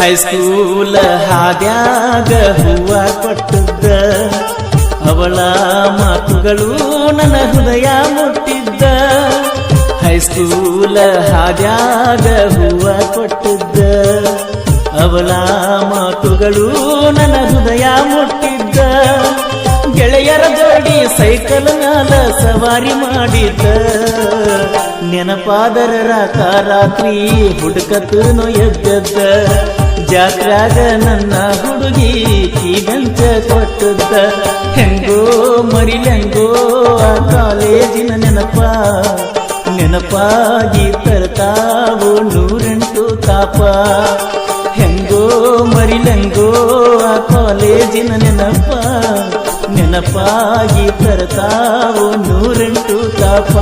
ಹೈಸ್ಕೂಲ ಹಾದ್ಯಾಗ ಹೂವ ಕೊಟ್ಟಿದ್ದ ಅವಳ ಮಾತುಗಳು ನನ್ನ ಹೃದಯ ಮುಟ್ಟಿದ್ದ. ಹೈಸ್ಕೂಲ ಹಾದ್ಯಾಗ ಹೂವ ಕೊಟ್ಟಿದ್ದ ಅವಳ ಮಾತುಗಳು ನನ್ನ ಹೃದಯ ಮುಟ್ಟಿದ್ದ. ಗೆಳೆಯರ ಜೋಡಿ ಸೈಕಲ್ ಮ್ಯಾಲ ಸವಾರಿ ಮಾಡಿದ್ದ. ನೆನಪಾದರ ರಾತ್ರಿ ಹುಡುಕತನು ಎದ್ದದ್ದ. ಜಾತ್ರಾಗ ನನ್ನ ಹುಡುಗಿ ಕೀಗಂಚ ಕೊಟ್ಟದ್ದ. ಹೆಂಗೋ ಮರಿಲೆಂಗೋ ಆ ಕಾಲೇಜಿನ ನೆನಪಾಗಿ ತರ್ತಾವು 108 ತಾಪ. ಹೆಂಗೋ ಮರಿಲೆಂಗೋ ಆ ಕಾಲೇಜಿನ ನೆನಪಾಗಿ ತರ್ತಾವು 108 ತಾಪ.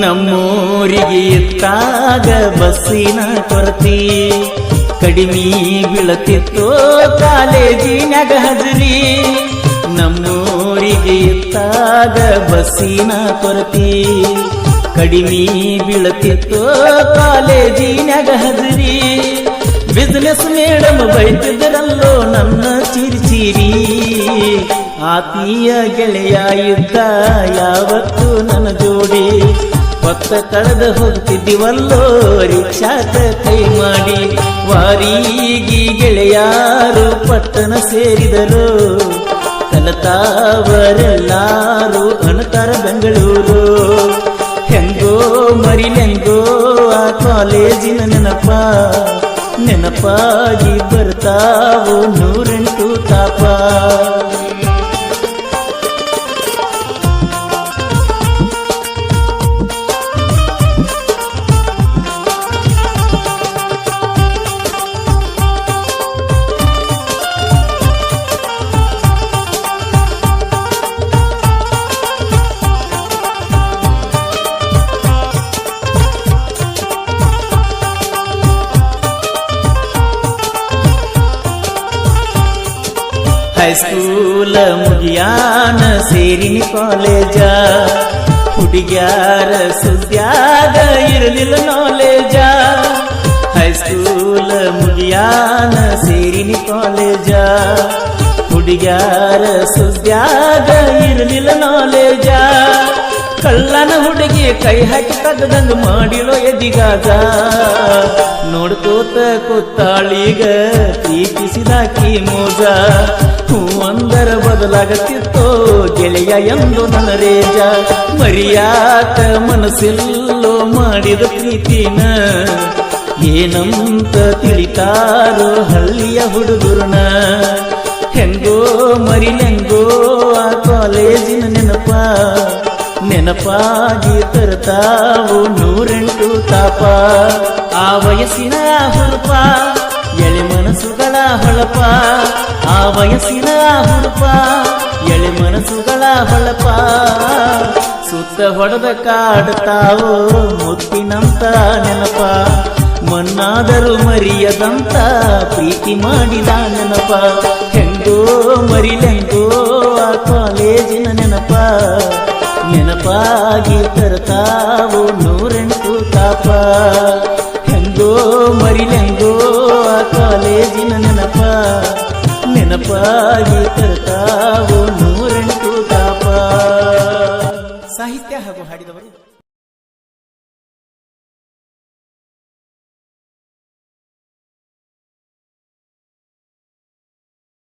ನಮ್ಮೂರಿಗೆ ಇತ್ತಾಗ ಬಸ್ಸಿನ ಕೊರತಿ ಕಡಿಮೆ ಬೀಳತಿತ್ತು ಕಾಲೇಜಿನಾಗ ಹಜರಿ. ನಮ್ಮೂರಿಗೆ ಇತ್ತಾಗ ಬಸ್ಸಿನ ಕೊರತಿ ಕಡಿಮೆ ಬೀಳತಿತ್ತು ಕಾಲೇಜಿನಾಗ ಹಜರಿ. ಬಿಸಿನೆಸ್ ಮೇಡಮ್ ಬೈತಿದ್ದರಲ್ಲೋ ನನ್ನ ಚಿರಿಚಿರಿ. ಆತೀಯ ಗೆಳೆಯ ಇದ್ದ ಯಾವತ್ತು ನನ್ನ ಜೋಡಿ. ಹೊತ್ತ ಕಳೆದ ಹೋಗ್ತಿದ್ದೀವಲ್ಲೋ ರಿಕ್ಷಾಕ ಕೈ ಮಾಡಿ. ವಾರಿಗೆ ಗೆಳೆಯಾರು ಪಟ್ಟಣ ಸೇರಿದರು. ಕಲತಾವರೆಲ್ಲಾರು ಅಣತಾರ ಬೆಂಗಳೂರು. ಹೆಂಗೋ ಮರಿಲೆಂಗೋ ಆ ಕಾಲೇಜಿನ ನೆನಪಾಗಿ ಬರ್ತಾವು 108 ತಾಪ. ಹೈಸ್ಕೂಲ ಮುಗಿಯಾನ ಸೇರಿನಿ ಕಾಲೇಜ. ಹುಡುಗ್ಯಾರ ಸುದ್ಯಾಗ ಇರಲಿಲ್ಲ ನಾಲೇಜ. ಹೈಸ್ಕೂಲ ಮುಗಿಯಾನ ಸೇರಿನಿ ಕಾಲೇಜ. ಹುಡುಗ್ಯಾರ ಸುದ್ಯಾಗ ಇರಲಿಲ್ಲ ನಾಲೇಜ. ಕಳ್ಳನ ಹುಡುಗಿ ಕೈ ಹಾಕಿ ತಗದಂಗ ಮಾಡಿರೋ ಎದಿಗಾಗ. ನೋಡ್ಕೋತ ಕೂತಾಳೀಗ ಪ್ರೀತಿಸಿದಾಕಿ ಮೋಜ. ಹೂವಂದರ ಬದಲಾಗತ್ತಿತ್ತೋ ಗೆಳೆಯ ಎಂದು ನನ್ನ ರೇಜ. ಮರಿಯಾಕ ಮನಸ್ಸಿಲ್ಲೋ ಮಾಡಿದ ಪ್ರೀತಿನ ಏನಂತ ತಿಳಿತಾರೋ ಹಳ್ಳಿಯ ಹುಡುಗರನ. ಹೆಂಗೋ ಮರಿಲೆಂಗೋ ಆ ಕಾಲೇಜಿನ ನೆನಪಾಗಿ ತರ್ತಾವು 108 ತಾಪ. ಆ ವಯಸ್ಸಿನ ಹುಡುಪ ಎಳೆ ಮನಸ್ಸುಗಳ ಹೊಳಪ. ಆ ವಯಸ್ಸಿನ ಹುಡುಪ ಎಳೆ ಮನಸ್ಸುಗಳ ಹೊಳಪ. ಸುತ್ತ ಹೊಡೆದ ಕಾಡ್ತಾವೋ ಮುತ್ತಿನಂತ ನೆನಪ. ಮನ್ನಾದರೂ ಮರಿಯದಂತ ಪ್ರೀತಿ ಮಾಡಿದ ನೆನಪ. ಹೆಂಗೋ ಮರಿಲೆಂಗೋ ಆ ಕಾಲೇಜಿನ ನೆನಪಾಗಿ ತರ್ತಾವು 108 ತಾಪ. ಹೆಂಗೋ ಮರಿಲೆಂಗೋ ಆ ಕಾಲೇಜಿನ ನೆನಪಾಗಿ ತರ್ತಾವು 108 ತಾಪ. ಸಾಹಿತ್ಯ ಹಾಗೂ ಹಾಡಿದವರು